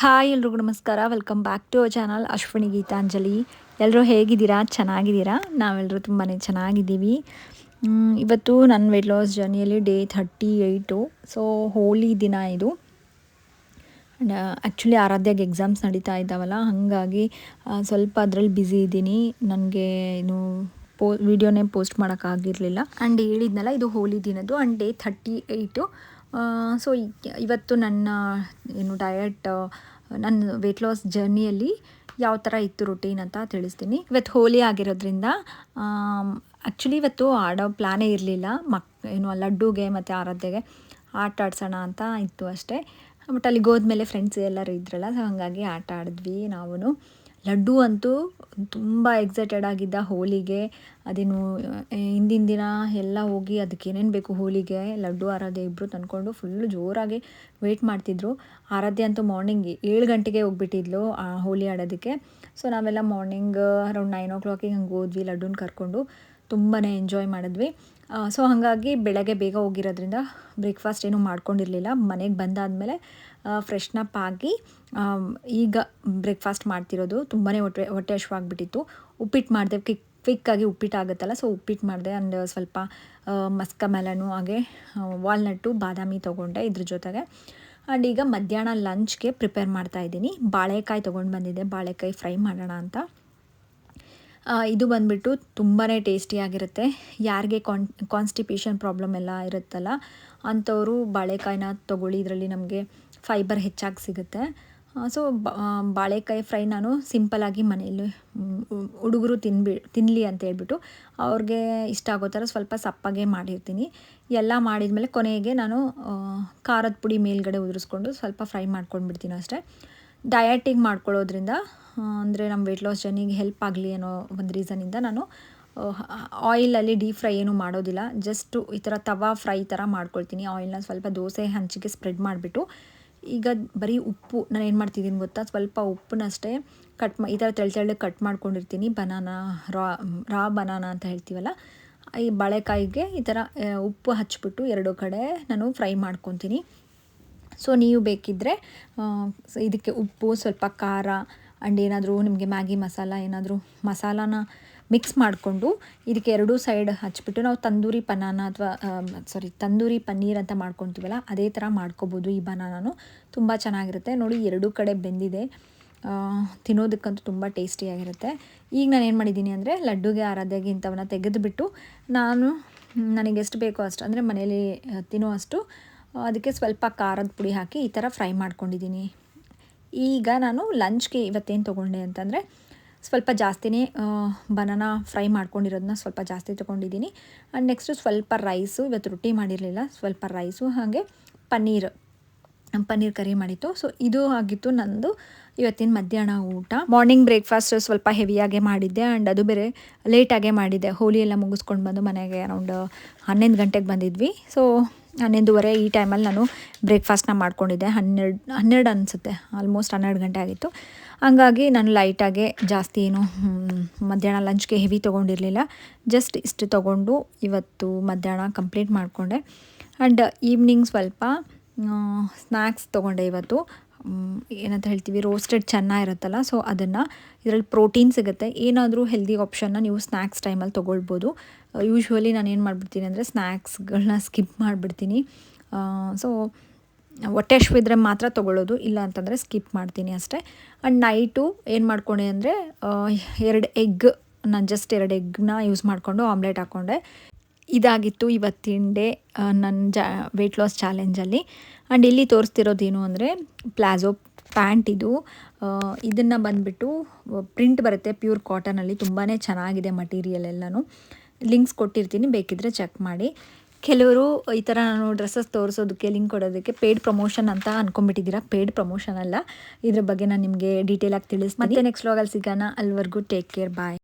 Hi ಎಲ್ರಿಗೂ ನಮಸ್ಕಾರ. Welcome back to our channel Ashwini Geetanjali. ಎಲ್ಲರೂ ಹೇಗಿದ್ದೀರಾ? ಚೆನ್ನಾಗಿದ್ದೀರಾ? ನಾವೆಲ್ಲರೂ ತುಂಬಾ ಚೆನ್ನಾಗಿದ್ದೀವಿ. ಇವತ್ತು ನನ್ನ ವೆಯ್ಟ್ ಲಾಸ್ ಜರ್ನಿಯಲ್ಲಿ ಡೇ 38. ಸೊ ಹೋಳಿ ದಿನ ಇದು. ಆ್ಯಂಡ್ ಆ್ಯಕ್ಚುಲಿ ಆರಾಧ್ಯಾಗೆ ಎಕ್ಸಾಮ್ಸ್ ನಡೀತಾ ಇದ್ದಾವಲ್ಲ, ಹಾಗಾಗಿ ಸ್ವಲ್ಪ ಅದರಲ್ಲಿ ಬ್ಯುಸಿ ಇದ್ದೀನಿ. ನನಗೆ ಏನು ವಿಡಿಯೋನೇ ಪೋಸ್ಟ್ ಮಾಡೋಕ್ಕಾಗಿರಲಿಲ್ಲ. ಆ್ಯಂಡ್ ಹೇಳಿದ್ನಲ್ಲ, ಇದು ಹೋಳಿ ದಿನದ್ದು ಆ್ಯಂಡ್ ಡೇ 38. ಸೊ ಇವತ್ತು ನನ್ನ ಡಯಟ್, ನನ್ನ ವೆಯ್ಟ್ ಲಾಸ್ ಜರ್ನಿಯಲ್ಲಿ ಯಾವ ಥರ ಇತ್ತು ರೊಟೀನ್ ಅಂತ ತಿಳಿಸ್ತೀನಿ. ಇವತ್ತು ಹೋಳಿ ಆಗಿರೋದ್ರಿಂದ ಆ್ಯಕ್ಚುಲಿ ಇವತ್ತು ಆಡೋ ಪ್ಲ್ಯಾನೇ ಇರಲಿಲ್ಲ. ಲಡ್ಡುಗೆ ಮತ್ತು ಆರಾಧ್ಯಗೆ ಆಟ ಆಡ್ಸೋಣ ಅಂತ ಇತ್ತು ಅಷ್ಟೇ. ಬಟ್ ಅಲ್ಲಿಗೆ ಹೋದ್ಮೇಲೆ ಫ್ರೆಂಡ್ಸ್ ಎಲ್ಲರೂ ಇದ್ರಲ್ಲ, ಸೊ ಹಾಗಾಗಿ ಆಟ ಆಡಿದ್ವಿ ನಾವು. ಲಡ್ಡು ಅಂತೂ ತುಂಬ ಎಕ್ಸೈಟೆಡ್ ಆಗಿದ್ದ ಹೋಳಿಗೆ. ಅದೇನು ಹಿಂದಿನ ದಿನ ಎಲ್ಲ ಹೋಗಿ ಅದಕ್ಕೆ ಏನೇನು ಬೇಕು ಹೋಳಿಗೆ, ಲಡ್ಡು ಆರಾಧ್ಯ ಇಬ್ಬರು ತಂದ್ಕೊಂಡು ಫುಲ್ಲು ಜೋರಾಗಿ ವೆಯ್ಟ್ ಮಾಡ್ತಿದ್ರು. ಆರಾಧ್ಯ ಅಂತೂ ಮಾರ್ನಿಂಗ್ 7 ಗಂಟೆಗೆ ಹೋಗ್ಬಿಟ್ಟಿದ್ಲು ಹೋಳಿ ಆಡೋದಕ್ಕೆ. ಸೊ ನಾವೆಲ್ಲ ಮಾರ್ನಿಂಗ್ ಅರೌಂಡ್ 9 o'clock ಹಂಗೆ ಹೋದ್ವಿ ಲಡ್ಡುನ ಕರ್ಕೊಂಡು. ತುಂಬಾ ಎಂಜಾಯ್ ಮಾಡಿದ್ವಿ. ಸೊ ಹಾಗಾಗಿ ಬೆಳಗ್ಗೆ ಬೇಗ ಹೋಗಿರೋದ್ರಿಂದ ಬ್ರೇಕ್ಫಾಸ್ಟ್ ಏನೂ ಮಾಡ್ಕೊಂಡಿರಲಿಲ್ಲ. ಮನೆಗೆ ಬಂದಾದಮೇಲೆ ಫ್ರೆಶ್ನಪ್ ಆಗಿ ಈಗ ಬ್ರೇಕ್ಫಾಸ್ಟ್ ಮಾಡ್ತಿರೋದು. ತುಂಬಾ ಹೊಟ್ಟೆ ಹಶ್ವಾಗಿಬಿಟ್ಟಿತ್ತು. ಉಪ್ಪಿಟ್ಟು ಮಾಡಿದೆ, ಕ್ವಿಕ್ಕಾಗಿ ಉಪ್ಪಿಟ್ಟು ಆಗುತ್ತಲ್ಲ, ಸೊ ಉಪ್ಪಿಟ್ಟು ಮಾಡಿದೆ. ಆ್ಯಂಡ್ ಸ್ವಲ್ಪ ಮಸ್ಕ ಮೆಲನು, ಹಾಗೆ ವಾಲ್ನಟ್ಟು, ಬಾದಾಮಿ ತೊಗೊಂಡೆ ಇದ್ರ ಜೊತೆಗೆ. ಆ್ಯಂಡ್ ಈಗ ಮಧ್ಯಾಹ್ನ ಲಂಚ್ಗೆ ಪ್ರಿಪೇರ್ ಮಾಡ್ತಾಯಿದ್ದೀನಿ. ಬಾಳೆಕಾಯಿ ತೊಗೊಂಡು ಬಂದಿದ್ದೆ, ಬಾಳೆಕಾಯಿ ಫ್ರೈ ಮಾಡೋಣ ಅಂತ. ಇದು ಬಂದುಬಿಟ್ಟು ತುಂಬಾ ಟೇಸ್ಟಿಯಾಗಿರುತ್ತೆ. ಯಾರಿಗೆ ಕಾನ್ಸ್ಟಿಪೇಷನ್ ಪ್ರಾಬ್ಲಮ್ ಎಲ್ಲ ಇರುತ್ತಲ್ಲ ಅಂಥವರು ಬಾಳೆಕಾಯಿನ ತೊಗೊಳ್ಳಿ. ಇದರಲ್ಲಿ ನಮಗೆ ಫೈಬರ್ ಹೆಚ್ಚಾಗಿ ಸಿಗುತ್ತೆ. ಸೊ ಬಾಳೆಕಾಯಿ ಫ್ರೈ ನಾನು ಸಿಂಪಲಾಗಿ ಮನೆಯಲ್ಲಿ ಹುಡುಗರು ತಿನ್ನಲಿ ಅಂತ ಹೇಳ್ಬಿಟ್ಟು ಅವ್ರಿಗೆ ಇಷ್ಟ ಆಗೋ ಥರ ಸ್ವಲ್ಪ ಸಪ್ಪಾಗೆ ಮಾಡಿರ್ತೀನಿ. ಎಲ್ಲ ಮಾಡಿದ್ಮೇಲೆ ಕೊನೆಗೆ ನಾನು ಖಾರದ ಪುಡಿ ಮೇಲ್ಗಡೆ ಉದುರಿಸ್ಕೊಂಡು ಸ್ವಲ್ಪ ಫ್ರೈ ಮಾಡ್ಕೊಂಡ್ಬಿಡ್ತೀನಿ ಅಷ್ಟೇ. ಡಯಟಿಂಗ್ ಮಾಡ್ಕೊಳ್ಳೋದ್ರಿಂದ, ಅಂದರೆ ನಮ್ಮ ವೆಯ್ಟ್ ಲಾಸ್ ಜರ್ನಿಗೆ ಹೆಲ್ಪ್ ಆಗಲಿ ಅನ್ನೋ ಒಂದು ರೀಸನಿಂದ ನಾನು ಆಯಿಲಲ್ಲಿ ಡೀಪ್ ಫ್ರೈ ಏನೂ ಮಾಡೋದಿಲ್ಲ. ಜಸ್ಟು ಈ ಥರ ತವಾ ಫ್ರೈ ಥರ ಮಾಡ್ಕೊಳ್ತೀನಿ. ಆಯಿಲ್ನ ಸ್ವಲ್ಪ ದೋಸೆ ಹಂಚಿಗೆ ಸ್ಪ್ರೆಡ್ ಮಾಡಿಬಿಟ್ಟು, ಈಗ ಬರೀ ಉಪ್ಪು ನಾನು ಏನು ಮಾಡ್ತಿದ್ದೀನಿ ಗೊತ್ತಾ, ಸ್ವಲ್ಪ ಉಪ್ಪನ್ನಷ್ಟೇ ಈ ಥರ ತೆಳ್ಳಗೆ ಕಟ್ ಮಾಡ್ಕೊಂಡಿರ್ತೀನಿ. ಬನಾನಾ, ರಾ ಬನಾನಾ ಅಂತ ಹೇಳ್ತೀವಲ್ಲ, ಈ ಬಾಳೆಕಾಯಿಗೆ ಈ ಥರ ಉಪ್ಪು ಹಚ್ಬಿಟ್ಟು 2 ಕಡೆ ನಾನು ಫ್ರೈ ಮಾಡ್ಕೊತೀನಿ. ಸೊ ನೀವು ಬೇಕಿದ್ದರೆ ಇದಕ್ಕೆ ಉಪ್ಪು, ಸ್ವಲ್ಪ ಖಾರ ಆ್ಯಂಡ್ ಏನಾದರೂ ನಿಮಗೆ ಮ್ಯಾಗಿ ಮಸಾಲ, ಏನಾದರೂ ಮಸಾಲಾನ ಮಿಕ್ಸ್ ಮಾಡಿಕೊಂಡು ಇದಕ್ಕೆ 2 ಸೈಡ್ ಹಚ್ಬಿಟ್ಟು ನಾವು ತಂದೂರಿ ತಂದೂರಿ ಪನ್ನೀರ್ ಅಂತ ಮಾಡ್ಕೊತೀವಲ್ಲ, ಅದೇ ಥರ ಮಾಡ್ಕೊಬೋದು. ಈ ಬನಾನೂ ತುಂಬ ಚೆನ್ನಾಗಿರುತ್ತೆ ನೋಡಿ. 2 ಕಡೆ ಬೆಂದಿದೆ. ತಿನ್ನೋದಕ್ಕಂತೂ ತುಂಬ ಟೇಸ್ಟಿಯಾಗಿರುತ್ತೆ. ಈಗ ನಾನು ಏನು ಮಾಡಿದ್ದೀನಿ ಅಂದರೆ, ಲಡ್ಡುಗೆ ಆರಾಧ್ಯಾಗೆ ಇಂಥವನ್ನ ತೆಗೆದುಬಿಟ್ಟು ನನಗೆ ಎಷ್ಟು ಬೇಕೋ ಅಷ್ಟು, ಅಂದರೆ ಮನೇಲಿ ತಿನ್ನೋ ಅಷ್ಟು, ಅದಕ್ಕೆ ಸ್ವಲ್ಪ ಖಾರದ ಪುಡಿ ಹಾಕಿ ಈ ಥರ ಫ್ರೈ ಮಾಡ್ಕೊಂಡಿದ್ದೀನಿ. ಈಗ ನಾನು ಲಂಚ್ಗೆ ಇವತ್ತೇನು ತೊಗೊಂಡೆ ಅಂತಂದರೆ, ಸ್ವಲ್ಪ ಜಾಸ್ತಿನೇ ಬನಾನಾ ಫ್ರೈ ಮಾಡ್ಕೊಂಡಿರೋದನ್ನ ಸ್ವಲ್ಪ ಜಾಸ್ತಿ ತೊಗೊಂಡಿದ್ದೀನಿ. ಆ್ಯಂಡ್ ನೆಕ್ಸ್ಟು ಸ್ವಲ್ಪ ರೈಸು, ಇವತ್ತು ರೊಟ್ಟಿ ಮಾಡಿರಲಿಲ್ಲ, ಸ್ವಲ್ಪ ರೈಸು, ಹಾಗೆ ಪನ್ನೀರ್ ಕರಿ ಮಾಡಿತ್ತು. ಸೊ ಇದು ಆಗಿತ್ತು ನಂದು ಇವತ್ತಿನ ಮಧ್ಯಾಹ್ನ ಊಟ. ಮಾರ್ನಿಂಗ್ ಬ್ರೇಕ್ಫಾಸ್ಟ್ ಸ್ವಲ್ಪ ಹೆವಿಯಾಗೆ ಮಾಡಿದ್ದೆ, ಆ್ಯಂಡ್ ಅದು ಬೇರೆ ಲೇಟಾಗೆ ಮಾಡಿದ್ದೆ. ಹೋಳಿ ಎಲ್ಲ ಮುಗಿಸ್ಕೊಂಡು ಬಂದು ಮನೆಗೆ ಅರೌಂಡ್ 11 ಗಂಟೆಗೆ ಬಂದಿದ್ವಿ. ಸೊ 11:30 ಈ ಟೈಮಲ್ಲಿ ನಾನು ಬ್ರೇಕ್ಫಾಸ್ಟ್ನ ಮಾಡ್ಕೊಂಡಿದ್ದೆ. 12 ಅನಿಸುತ್ತೆ, ಆಲ್ಮೋಸ್ಟ್ 12 ಗಂಟೆ ಆಗಿತ್ತು. ಹಂಗಾಗಿ ನಾನು ಲೈಟಾಗೆ ಜಾಸ್ತಿ ಏನು ಮಧ್ಯಾಹ್ನ ಲಂಚ್ಗೆ ಹೆವಿ ತೊಗೊಂಡಿರಲಿಲ್ಲ. ಜಸ್ಟ್ ಇಷ್ಟು ತೊಗೊಂಡು ಇವತ್ತು ಮಧ್ಯಾಹ್ನ ಕಂಪ್ಲೀಟ್ ಮಾಡಿಕೊಂಡೆ. ಆ್ಯಂಡ್ ಈವ್ನಿಂಗ್ ಸ್ವಲ್ಪ ಸ್ನ್ಯಾಕ್ಸ್ ತೊಗೊಂಡೆ ಇವತ್ತು. ಏನಂತ ಹೇಳ್ತೀವಿ, ರೋಸ್ಟೆಡ್ ಚೆನ್ನ ಇರುತ್ತಲ್ಲ, ಸೊ ಅದನ್ನು, ಇದರಲ್ಲಿ ಪ್ರೋಟೀನ್ ಸಿಗುತ್ತೆ. ಏನಾದರೂ ಹೆಲ್ದಿ ಆಪ್ಷನ್ನ ನೀವು ಸ್ನ್ಯಾಕ್ಸ್ ಟೈಮಲ್ಲಿ ತೊಗೊಳ್ಬೋದು. ಯೂಶ್ವಲಿ ನಾನು ಏನು ಮಾಡಿಬಿಡ್ತೀನಿ ಅಂದರೆ, ಸ್ನ್ಯಾಕ್ಸ್ಗಳನ್ನ ಸ್ಕಿಪ್ ಮಾಡಿಬಿಡ್ತೀನಿ. ಸೊ ಹೊಟ್ಟೆ ಹಶ್ವಿದ್ರೆ ಮಾತ್ರ ತೊಗೊಳ್ಳೋದು, ಇಲ್ಲ ಅಂತಂದರೆ ಸ್ಕಿಪ್ ಮಾಡ್ತೀನಿ ಅಷ್ಟೇ. ಆ್ಯಂಡ್ ನೈಟು ಏನು ಮಾಡ್ಕೊಂಡೆ ಅಂದರೆ, 2 ಎಗ್, ನಾನು ಜಸ್ಟ್ 2 ಎಗ್ನ ಯೂಸ್ ಮಾಡಿಕೊಂಡು ಆಮ್ಲೆಟ್ ಹಾಕ್ಕೊಂಡೆ. ಇದಾಗಿತ್ತು ಇವತ್ತಿನ ಡೇ ನನ್ನ ವೆಯ್ಟ್ ಲಾಸ್ ಚಾಲೆಂಜಲ್ಲಿ. ಆ್ಯಂಡ್ ಇಲ್ಲಿ ತೋರಿಸ್ತಿರೋದೇನು ಅಂದರೆ, ಪ್ಲಾಜೋ ಪ್ಯಾಂಟ್ ಇದು. ಇದನ್ನು ಬಂದುಬಿಟ್ಟು ಪ್ರಿಂಟ್ ಬರುತ್ತೆ ಪ್ಯೂರ್ ಕಾಟನಲ್ಲಿ. ತುಂಬಾ ಚೆನ್ನಾಗಿದೆ ಮಟೀರಿಯಲ್ ಎಲ್ಲನೂ. ಲಿಂಕ್ಸ್ ಕೊಟ್ಟಿರ್ತೀನಿ, ಬೇಕಿದ್ದರೆ ಚೆಕ್ ಮಾಡಿ. ಕೆಲವರು ಈ ಥರ ನಾನು ಡ್ರೆಸ್ಸಸ್ ತೋರಿಸೋದಕ್ಕೆ ಲಿಂಕ್ ಕೊಡೋದಕ್ಕೆ ಪೇಯ್ಡ್ ಪ್ರಮೋಷನ್ ಅಂತ ಅಂದ್ಕೊಂಡ್ಬಿಟ್ಟಿದ್ದೀರಾ. ಪೇಯ್ಡ್ ಪ್ರಮೋಷನ್ ಅಲ್ಲ, ಇದ್ರ ಬಗ್ಗೆ ನಾನು ನಿಮಗೆ ಡೀಟೇಲಾಗಿ ತಿಳಿಸ್ತೀನಿ. ಮತ್ತೆ ನೆಕ್ಸ್ಟ್ ವ್ಲಾಗಲ್ಲಿ ಸಿಗೋಣ. ಅಲ್ಲಿವರೆಗೂ ಟೇಕ್ ಕೇರ್, ಬಾಯ್.